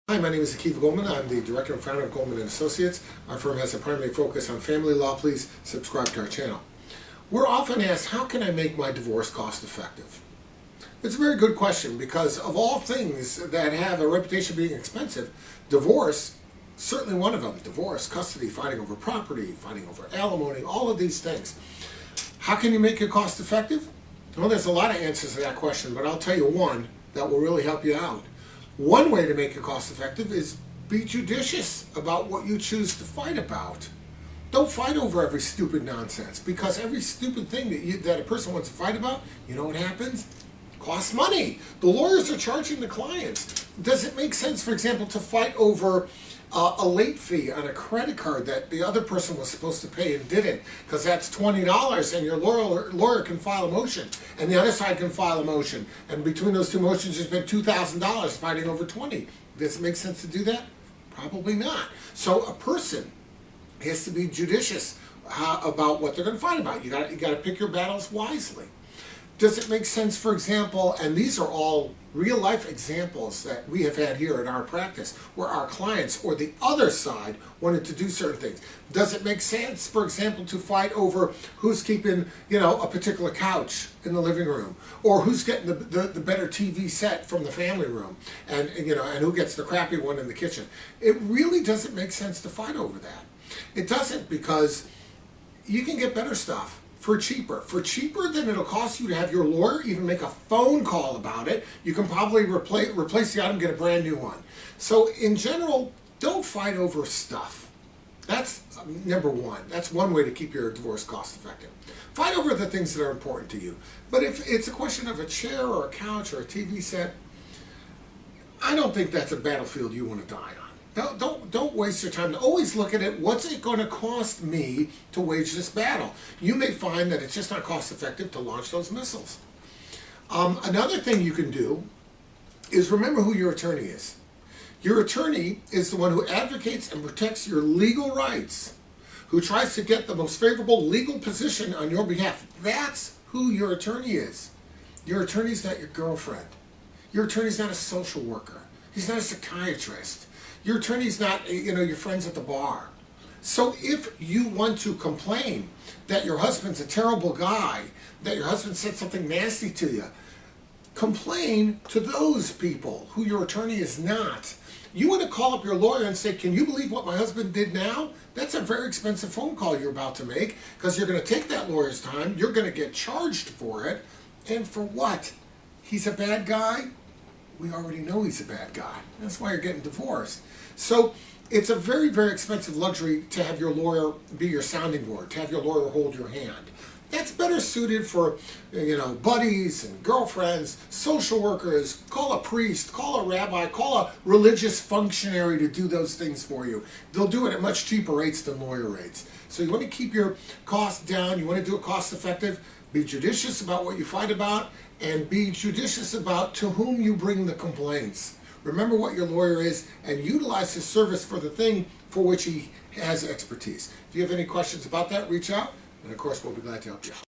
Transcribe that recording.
Hi, my name is Goldman. I'm the director and founder of Goldman & Associates. Our firm has a primary focus on family law. Please subscribe to our channel. We're often asked, how can I make my divorce cost effective? It's a very good question because of all things that have a reputation of being expensive, divorce, certainly one of them. Divorce, custody, fighting over property, fighting over alimony, all of these things. How can you make it cost effective? Well, there's a lot of answers to that question, but I'll tell you one that will really help you out. One way to make it cost effective is be judicious about what you choose to fight about. Don't fight over every stupid nonsense, because every stupid thing that a person wants to fight about, you know what happens? Costs money. The lawyers are charging the clients. Does it make sense, for example, to fight over a late fee on a credit card that the other person was supposed to pay and didn't, because that's $20 and your lawyer can file a motion and the other side can file a motion, and between those two motions you spend $2,000 fighting over 20. Does it make sense to do that? Probably not. So a person has to be judicious about what they're going to fight about. You got to pick your battles wisely. Does it make sense, for example, and these are all real-life examples that we have had here in our practice, where our clients or the other side wanted to do certain things. Does it make sense, for example, to fight over who's keeping, a particular couch in the living room, or who's getting the better TV set from the family room, and who gets the crappy one in the kitchen? It really doesn't make sense to fight over that. It doesn't, because you can get better stuff for cheaper than it'll cost you to have your lawyer even make a phone call about it. You can probably replace the item, get a brand new one. So in general, don't fight over stuff. That's number one. That's one way to keep your divorce cost effective. Fight over the things that are important to you. But if it's a question of a chair or a couch or a TV set, I don't think that's a battlefield you want to die on. Don't waste your time. Always look at it. What's it going to cost me to wage this battle? You may find that it's just not cost effective to launch those missiles. Another thing you can do is remember who your attorney is. Your attorney is the one who advocates and protects your legal rights, who tries to get the most favorable legal position on your behalf. That's who your attorney is. Your attorney's not your girlfriend. Your attorney's not a social worker. He's not a psychiatrist. Your attorney's not, your friends at the bar. So if you want to complain that your husband's a terrible guy, that your husband said something nasty to you, complain to those people who your attorney is not. You want to call up your lawyer and say, can you believe what my husband did now? That's a very expensive phone call you're about to make, because you're going to take that lawyer's time, you're going to get charged for it, and for what? He's a bad guy? We already know he's a bad guy. That's why you're getting divorced. So it's a very, very expensive luxury to have your lawyer be your sounding board, to have your lawyer hold your hand. That's better suited for, buddies and girlfriends, social workers. Call a priest, call a rabbi, call a religious functionary to do those things for you. They'll do it at much cheaper rates than lawyer rates. So you want to keep your costs down. You want to do it cost effective. Be judicious about what you fight about, and be judicious about to whom you bring the complaints. Remember what your lawyer is, and utilize his service for the thing for which he has expertise. If you have any questions about that, reach out, and of course we'll be glad to help you out.